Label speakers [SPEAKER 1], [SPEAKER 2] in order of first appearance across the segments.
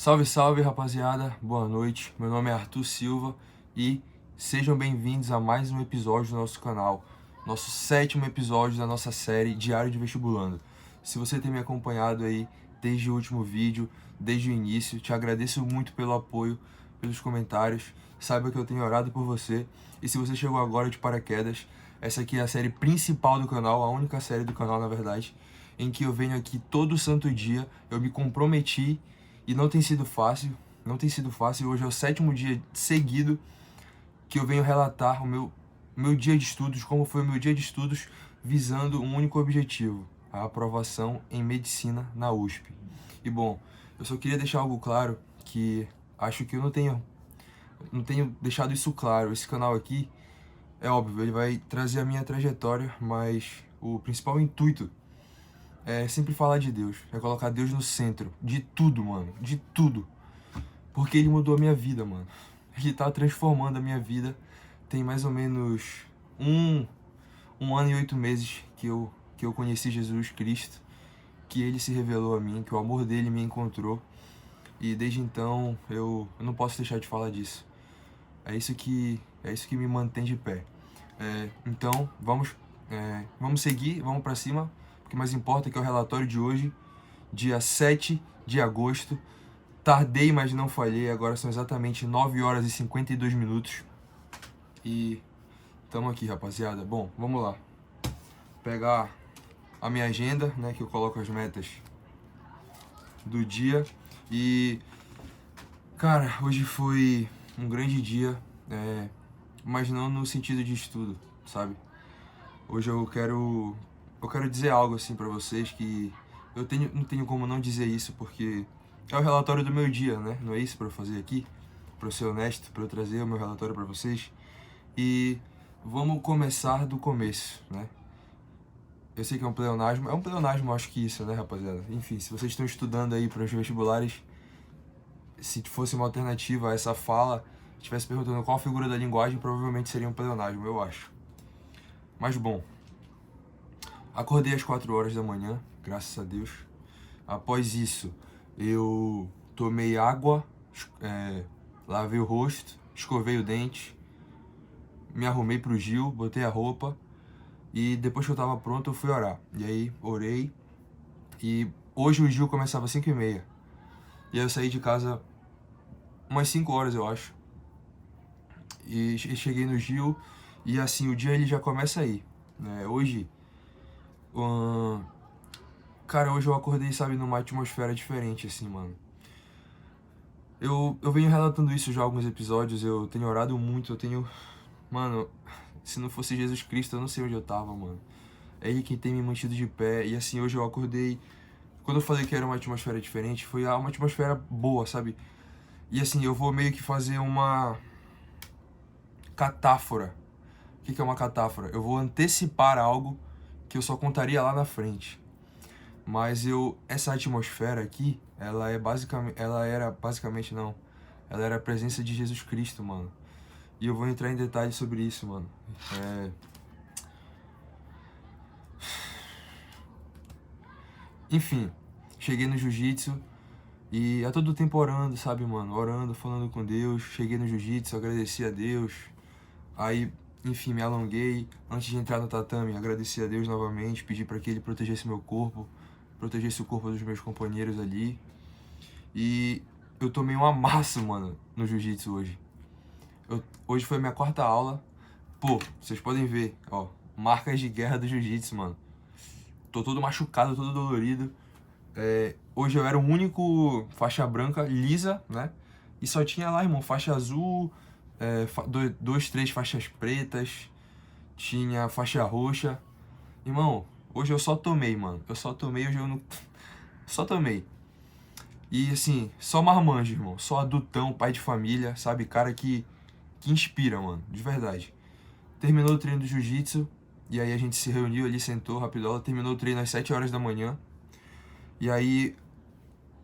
[SPEAKER 1] Salve, salve, rapaziada. Boa noite. Meu nome é Arthur Silva e sejam bem-vindos a mais um episódio do nosso canal. Nosso 7º episódio da nossa série Diário de Vestibulando. Se você tem me acompanhado aí desde o último vídeo, desde o início, te agradeço muito pelo apoio, pelos comentários. Saiba que eu tenho orado por você. E se você chegou agora de paraquedas, essa aqui é a série principal do canal, a única série do canal, na verdade, em que eu venho aqui todo santo dia. Eu me comprometi e não tem sido fácil, não tem sido fácil. Hoje é o 7º dia seguido que eu venho relatar o meu dia de estudos, como foi o meu dia de estudos, visando um único objetivo: a aprovação em medicina na USP. E bom, eu só queria deixar algo claro, que acho que eu não tenho deixado isso claro. Esse canal aqui, é óbvio, ele vai trazer a minha trajetória, mas o principal intuito é sempre falar de Deus, é colocar Deus no centro de tudo, mano, de tudo. Porque ele mudou a minha vida, mano. Ele tá transformando a minha vida. Tem mais ou menos um ano e 8 meses que eu conheci Jesus Cristo, que ele se revelou a mim, que o amor dele me encontrou. E desde então eu não posso deixar de falar disso. É isso que me mantém de pé. Então vamos seguir, vamos pra cima. O que mais importa é que é o relatório de hoje, dia 7 de agosto. Tardei, mas não falhei. Agora são exatamente 9 horas e 52 minutos. E tamo aqui, rapaziada. Bom, vamos lá. Pegar a minha agenda, né, que eu coloco as metas do dia. E, cara, hoje foi um grande dia, mas não no sentido de estudo, sabe? Hoje eu quero dizer algo assim pra vocês, que não tenho como não dizer isso, porque é o relatório do meu dia, né? Não é isso pra eu fazer aqui? Pra eu ser honesto, pra eu trazer o meu relatório pra vocês. E vamos começar do começo, né? Eu sei que é um pleonasmo, acho que isso, né, rapaziada? Enfim, se vocês estão estudando aí para os vestibulares, se fosse uma alternativa a essa fala, estivesse perguntando qual figura da linguagem, provavelmente seria um pleonasmo, eu acho. Mas bom, acordei às 4 horas da manhã, graças a Deus. Após isso, eu tomei água, lavei o rosto, escovei o dente, me arrumei pro Gil, botei a roupa e depois que eu tava pronto eu fui orar. E aí orei e hoje o Gil começava às 5h30. E aí eu saí de casa umas 5 horas, eu acho. E cheguei no Gil e assim, o dia ele já começa aí, né? Hoje, cara, hoje eu acordei, sabe, numa atmosfera diferente, assim, mano. Eu venho relatando isso já há alguns episódios, eu tenho orado muito, Mano, se não fosse Jesus Cristo, eu não sei onde eu tava, mano. É Ele quem tem me mantido de pé. E assim, hoje eu acordei. Quando eu falei que era uma atmosfera diferente, foi uma atmosfera boa, sabe? E assim, eu vou meio que fazer uma catáfora. O que é uma catáfora? Eu vou antecipar algo que eu só contaria lá na frente. Mas essa atmosfera aqui, ela era a presença de Jesus Cristo, mano. E eu vou entrar em detalhes sobre isso, mano. Enfim, cheguei no jiu-jitsu e a todo tempo orando, sabe, mano? Orando, falando com Deus. Cheguei no jiu-jitsu, agradeci a Deus. Aí, enfim, me alonguei. Antes de entrar no tatame, agradeci a Deus novamente. Pedi para que Ele protegesse meu corpo, protegesse o corpo dos meus companheiros ali. E eu tomei um amasso, mano, no jiu-jitsu hoje. Hoje foi a minha 4ª aula. Pô, vocês podem ver, ó, marcas de guerra do jiu-jitsu, mano. Tô todo machucado, todo dolorido. Hoje eu era o único faixa branca lisa, né? E só tinha lá, irmão, faixa azul, 3 faixas pretas, tinha faixa roxa. Irmão, hoje eu só tomei, mano. Eu só tomei, hoje eu não... Só tomei. E assim, só marmanjo, irmão. Só adultão, pai de família, sabe? Cara que inspira, mano. De verdade. Terminou o treino do jiu-jitsu. E aí a gente se reuniu ali, sentou, rapidola. Terminou o treino às 7 horas da manhã. E aí,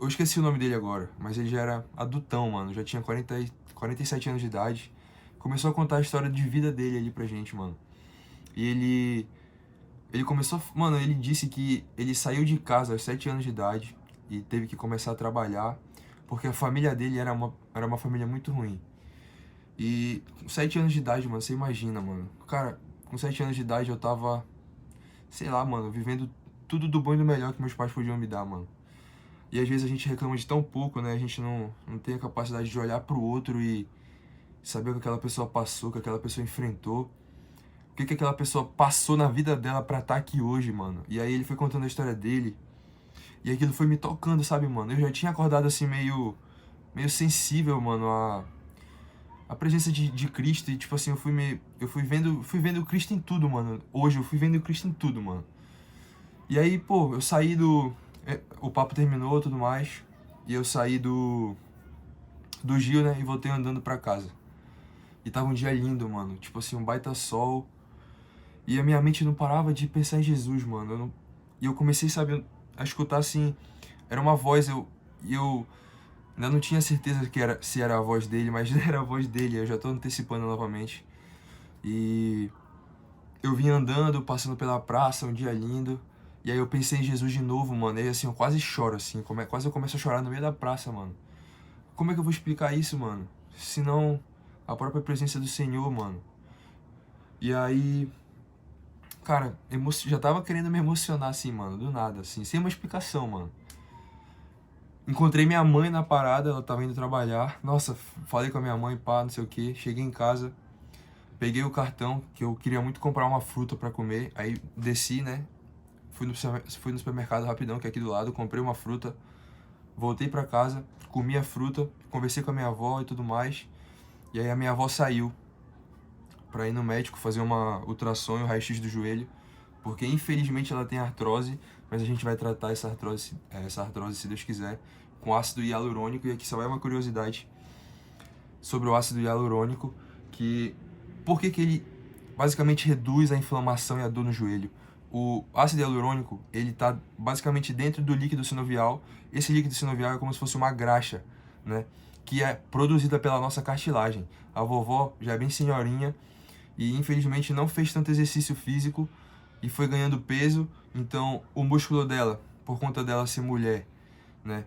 [SPEAKER 1] eu esqueci o nome dele agora, mas ele já era adultão, mano. Já tinha 47 anos de idade. Começou a contar a história de vida dele ali pra gente, mano. E ele começou... Mano, ele disse que ele saiu de casa aos 7 anos de idade e teve que começar a trabalhar porque a família dele era uma família muito ruim. E com 7 anos de idade, mano, você imagina, mano. Cara, com 7 anos de idade eu tava, sei lá, mano, vivendo tudo do bom e do melhor que meus pais podiam me dar, mano. E às vezes a gente reclama de tão pouco, né? A gente não tem a capacidade de olhar pro outro e saber o que aquela pessoa passou, o que aquela pessoa enfrentou. O que aquela pessoa passou na vida dela pra estar aqui hoje, mano. E aí ele foi contando a história dele. E aquilo foi me tocando, sabe, mano? Eu já tinha acordado assim meio sensível, mano, a presença de Cristo. E tipo assim, eu fui vendo Cristo em tudo, mano. Hoje eu fui vendo Cristo em tudo, mano. E aí, pô, eu saí o papo terminou e tudo mais. E eu saí do Gil, né? E voltei andando pra casa. E tava um dia lindo, mano. Tipo assim, um baita sol. E a minha mente não parava de pensar em Jesus, mano. E eu comecei, sabe, a escutar assim. Era uma voz, e eu ainda não tinha certeza se era a voz dele, mas era a voz dele. Eu já tô antecipando novamente. E eu vim andando, passando pela praça, um dia lindo. E aí eu pensei em Jesus de novo, mano. E aí assim, eu quase choro, assim. Quase eu começo a chorar no meio da praça, mano. Como é que eu vou explicar isso, mano? Se não a própria presença do Senhor, mano. E aí, cara, já tava querendo me emocionar, assim, mano. Do nada, assim. Sem uma explicação, mano. Encontrei minha mãe na parada, ela tava indo trabalhar. Nossa, falei com a minha mãe, pá, não sei o que. Cheguei em casa, peguei o cartão, que eu queria muito comprar uma fruta pra comer. Aí desci, né? Fui no supermercado rapidão, que é aqui do lado. Comprei uma fruta, voltei pra casa, comi a fruta, conversei com a minha avó e tudo mais. E aí a minha avó saiu pra ir no médico fazer uma ultrassom e um raio-x do joelho. Porque infelizmente ela tem artrose, mas a gente vai tratar essa artrose, se Deus quiser, com ácido hialurônico. E aqui só é uma curiosidade sobre o ácido hialurônico, que por que ele basicamente reduz a inflamação e a dor no joelho. O ácido hialurônico, ele tá basicamente dentro do líquido sinovial. Esse líquido sinovial é como se fosse uma graxa, né? Que é produzida pela nossa cartilagem. A vovó já é bem senhorinha e infelizmente não fez tanto exercício físico e foi ganhando peso, então o músculo dela, por conta dela ser mulher, né?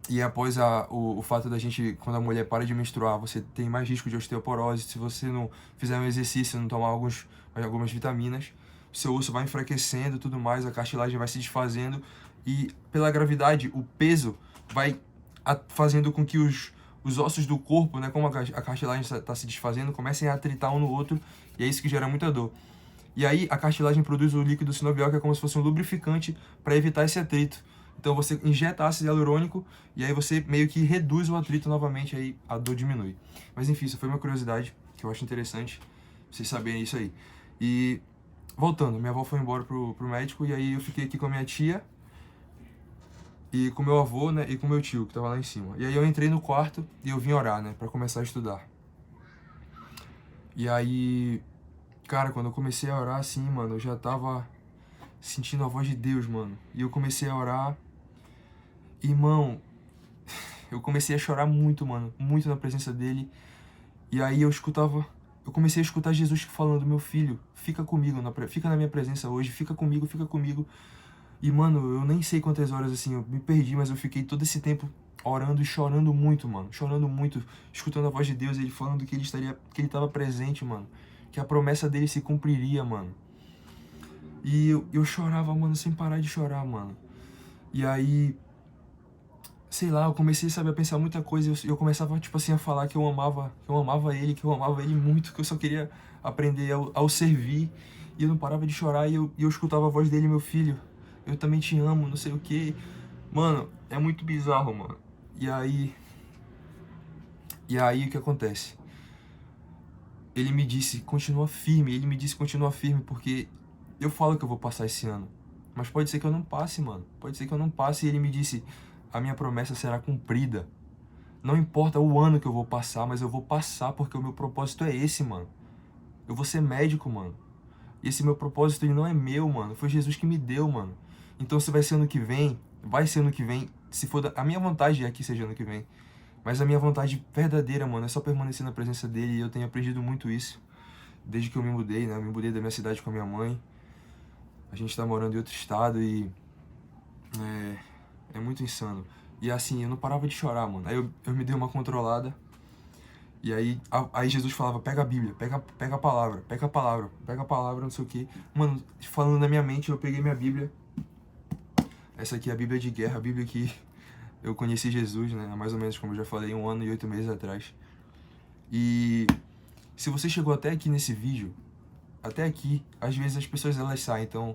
[SPEAKER 1] E após o fato da gente, quando a mulher para de menstruar, você tem mais risco de osteoporose. Se você não fizer um exercício, não tomar algumas vitaminas, seu osso vai enfraquecendo e tudo mais, a cartilagem vai se desfazendo. E pela gravidade, o peso vai fazendo com que os ossos do corpo, né, como a cartilagem está se desfazendo, comecem a atritar um no outro. E é isso que gera muita dor. E aí a cartilagem produz o líquido sinovial, que é como se fosse um lubrificante para evitar esse atrito. Então você injeta ácido hialurônico e aí você meio que reduz o atrito novamente, aí a dor diminui. Mas enfim, isso foi uma curiosidade que eu acho interessante vocês saberem isso aí. E voltando, minha avó foi embora pro médico e aí eu fiquei aqui com a minha tia e com meu avô, né, e com meu tio que tava lá em cima. E aí eu entrei no quarto e eu vim orar, né, para começar a estudar. E aí, cara, quando eu comecei a orar assim, mano, eu já tava sentindo a voz de Deus, mano. E eu comecei a orar. Irmão, eu comecei a chorar muito, mano. Muito na presença dele. E aí eu comecei a escutar Jesus falando: meu filho, fica comigo, fica na minha presença hoje, fica comigo, fica comigo. E, mano, eu nem sei quantas horas, assim, eu me perdi, mas eu fiquei todo esse tempo orando e chorando muito, mano. Chorando muito, escutando a voz de Deus, ele falando que ele tava presente, mano. Que a promessa dele se cumpriria, mano. E eu chorava, mano, sem parar de chorar, mano. E aí, sei lá, eu comecei, sabe, a pensar muita coisa. Eu começava, tipo assim, a falar que eu amava ele muito, que eu só queria aprender ao servir. E eu não parava de chorar e eu escutava a voz dele: meu filho, eu também te amo, não sei o que. Mano, é muito bizarro, mano. E aí o que acontece? Ele me disse: continua firme, porque eu falo que eu vou passar esse ano. Mas pode ser que eu não passe, mano. Pode ser que eu não passe. E ele me disse: a minha promessa será cumprida. Não importa o ano que eu vou passar, mas eu vou passar porque o meu propósito é esse, mano. Eu vou ser médico, mano. E esse meu propósito, ele não é meu, mano. Foi Jesus que me deu, mano. Então se vai ser ano que vem, vai ser ano que vem. Se for a minha vontade é que seja ano que vem. Mas a minha vontade verdadeira, mano, é só permanecer na presença dele. E eu tenho aprendido muito isso desde que eu me mudei, né? Eu me mudei da minha cidade com a minha mãe. A gente tá morando em outro estado e é muito insano. E assim, eu não parava de chorar, mano. Aí eu me dei uma controlada. E aí Jesus falava, pega a Bíblia, pega a palavra, pega a palavra, pega a palavra, não sei o quê. Mano, falando na minha mente, eu peguei minha Bíblia. Essa aqui é a Bíblia de guerra, a Bíblia que eu conheci Jesus, né? Mais ou menos, como eu já falei, 1 ano e 8 meses atrás. E se você chegou até aqui nesse vídeo, até aqui, às vezes as pessoas elas saem. Então,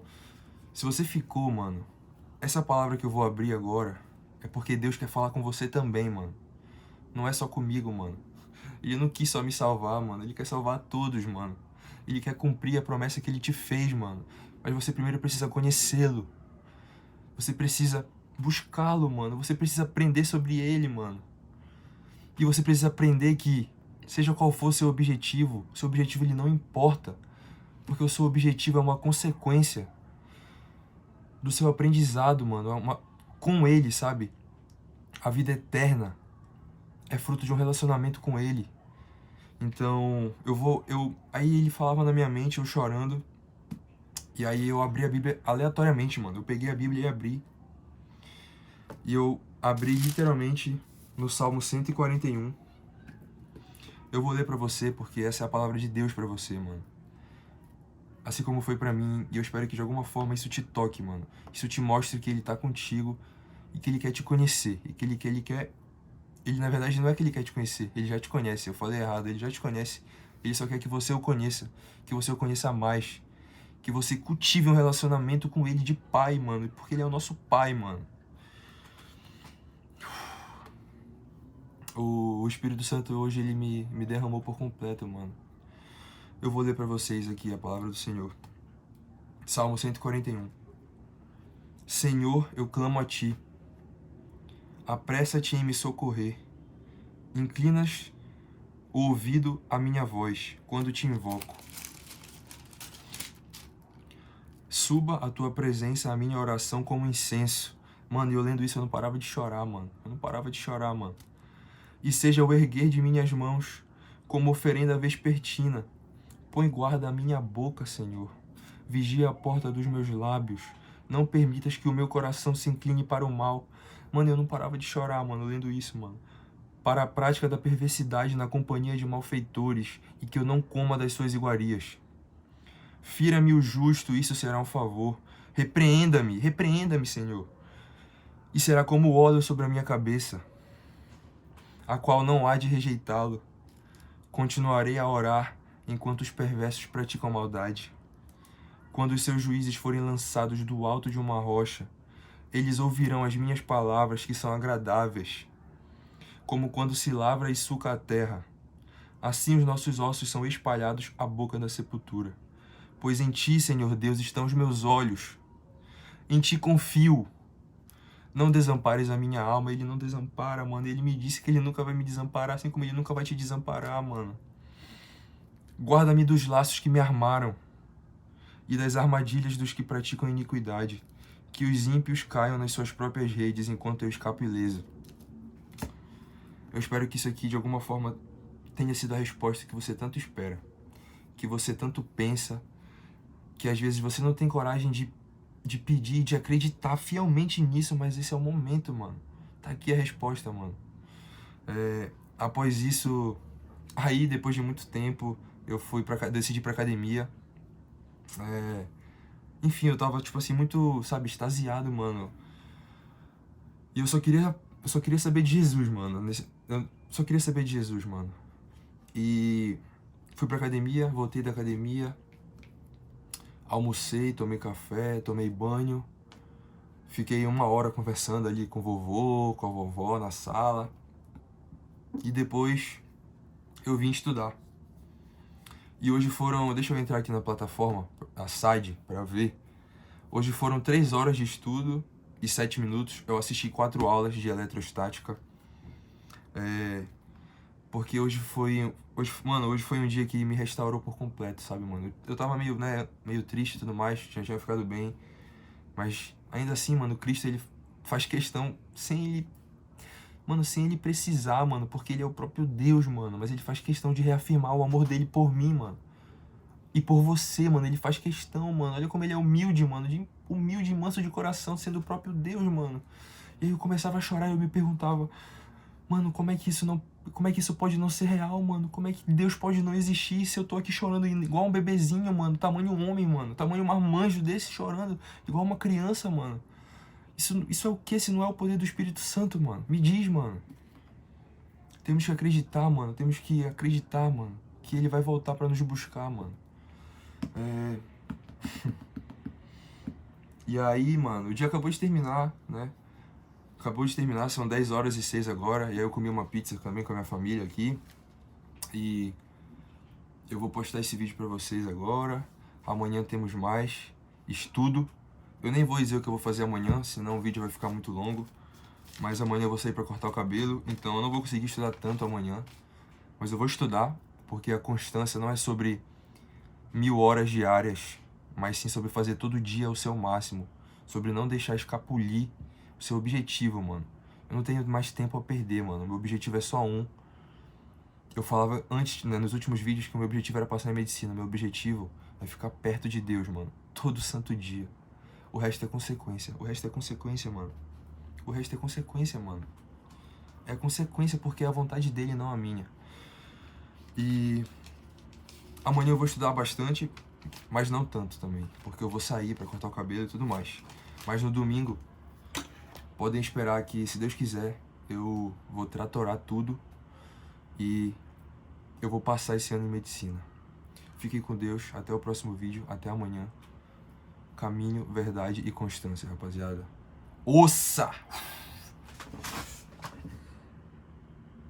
[SPEAKER 1] se você ficou, mano, essa palavra que eu vou abrir agora é porque Deus quer falar com você também, mano. Não é só comigo, mano. Ele não quis só me salvar, mano. Ele quer salvar a todos, mano. Ele quer cumprir a promessa que ele te fez, mano. Mas você primeiro precisa conhecê-lo. Você precisa buscá-lo, mano. Você precisa aprender sobre ele, mano. E você precisa aprender que, seja qual for seu objetivo ele não importa. Porque o seu objetivo é uma consequência do seu aprendizado, mano. Com ele, sabe? A vida eterna é fruto de um relacionamento com ele. Então, aí ele falava na minha mente, eu chorando. E aí eu abri a Bíblia aleatoriamente, mano. Eu peguei a Bíblia e abri. E eu abri literalmente no Salmo 141. Eu vou ler pra você porque essa é a palavra de Deus pra você, mano. Assim como foi pra mim, e eu espero que de alguma forma isso te toque, mano. Isso te mostre que ele tá contigo e que ele quer te conhecer. E que ele quer... Ele, na verdade, não é que ele quer te conhecer, ele já te conhece. Eu falei errado, ele já te conhece. Ele só quer que você o conheça, que você o conheça mais. Que você cultive um relacionamento com ele de pai, mano. Porque ele é o nosso pai, mano. O Espírito Santo hoje, ele me derramou por completo, mano. Eu vou ler pra vocês aqui a palavra do Senhor. Salmo 141. Senhor, eu clamo a ti. Apressa-te em me socorrer. Inclinas o ouvido à minha voz quando te invoco. Suba a tua presença à minha oração como incenso. Mano, eu lendo isso eu não parava de chorar, mano. Eu não parava de chorar, mano. E seja o erguer de minhas mãos como oferenda vespertina. Põe guarda à minha boca, Senhor. Vigia a porta dos meus lábios. Não permitas que o meu coração se incline para o mal. Mano, eu não parava de chorar, mano, lendo isso, mano. Para a prática da perversidade na companhia de malfeitores, e que eu não coma das suas iguarias. Fira-me o justo, isso será um favor. Repreenda-me, Senhor. E será como o óleo sobre a minha cabeça, a qual não há de rejeitá-lo. Continuarei a orar enquanto os perversos praticam maldade. Quando os seus juízes forem lançados do alto de uma rocha, eles ouvirão as minhas palavras que são agradáveis, como quando se lavra e suca a terra. Assim os nossos ossos são espalhados à boca da sepultura. Pois em ti, Senhor Deus, estão os meus olhos. Em ti confio. Não desampares a minha alma. Ele não desampara, mano. Ele me disse que ele nunca vai me desamparar, assim como ele nunca vai te desamparar, mano. Guarda-me dos laços que me armaram e das armadilhas dos que praticam iniquidade. Que os ímpios caiam nas suas próprias redes enquanto eu escapo ileso. Eu espero que isso aqui, de alguma forma, tenha sido a resposta que você tanto espera. Que você tanto pensa. Que às vezes você não tem coragem de pedir, de acreditar fielmente nisso, mas esse é o momento, mano. Tá aqui a resposta, mano. Após isso, aí depois de muito tempo, eu decidi ir pra academia. Enfim, eu tava, tipo assim, muito, sabe, extasiado, mano. E eu só queria saber de Jesus, mano. Eu só queria saber de Jesus, mano. E fui pra academia, voltei da academia, almocei, tomei café, tomei banho. Fiquei 1 hora conversando ali com o vovô, com a vovó na sala. E depois eu vim estudar. E hoje deixa eu entrar aqui na plataforma, a Side, pra ver. Hoje foram 3 horas de estudo e 7 minutos. Eu assisti 4 aulas de eletrostática. Porque hoje foi um dia que me restaurou por completo, sabe, mano? Eu tava meio triste e tudo mais, já tinha ficado bem. Mas ainda assim, mano, Cristo, ele faz questão sem ele precisar, mano, porque ele é o próprio Deus, mano. Mas ele faz questão de reafirmar o amor dele por mim, mano. E por você, mano, ele faz questão, mano. Olha como ele é humilde, mano. Humilde e manso de coração, sendo o próprio Deus, mano. E aí eu começava a chorar e eu me perguntava, mano, como é que isso pode não ser real, mano? Como é que Deus pode não existir se eu tô aqui chorando igual um bebezinho, mano? Tamanho homem, mano. Tamanho marmanjo desse chorando igual uma criança, mano. Isso é o que se não é o poder do Espírito Santo, mano? Me diz, mano. Temos que acreditar, mano. Temos que acreditar, mano. Que ele vai voltar pra nos buscar, mano. E aí, mano, o dia acabou de terminar, né? Acabou de terminar, são 10h06 agora. E aí eu comi uma pizza também com a minha família aqui. E eu vou postar esse vídeo pra vocês agora. Amanhã temos mais estudo. Eu nem vou dizer o que eu vou fazer amanhã, senão o vídeo vai ficar muito longo. Mas amanhã eu vou sair pra cortar o cabelo, então eu não vou conseguir estudar tanto amanhã. Mas eu vou estudar, porque a constância não é sobre 1000 horas diárias, mas sim sobre fazer todo dia o seu máximo. Sobre não deixar escapulir o seu objetivo, mano. Eu não tenho mais tempo a perder, mano. Meu objetivo é só um. Eu falava antes, né, nos últimos vídeos, que o meu objetivo era passar em medicina. Meu objetivo é ficar perto de Deus, mano. Todo santo dia. O resto é consequência. O resto é consequência, mano. O resto é consequência, mano. É consequência porque é a vontade dele, não a minha. E amanhã eu vou estudar bastante, mas não tanto também, porque eu vou sair pra cortar o cabelo e tudo mais. Mas no domingo, podem esperar que, se Deus quiser, eu vou tratorar tudo e eu vou passar esse ano em medicina. Fiquem com Deus, até o próximo vídeo, até amanhã. Caminho, verdade e constância, rapaziada. Ouça!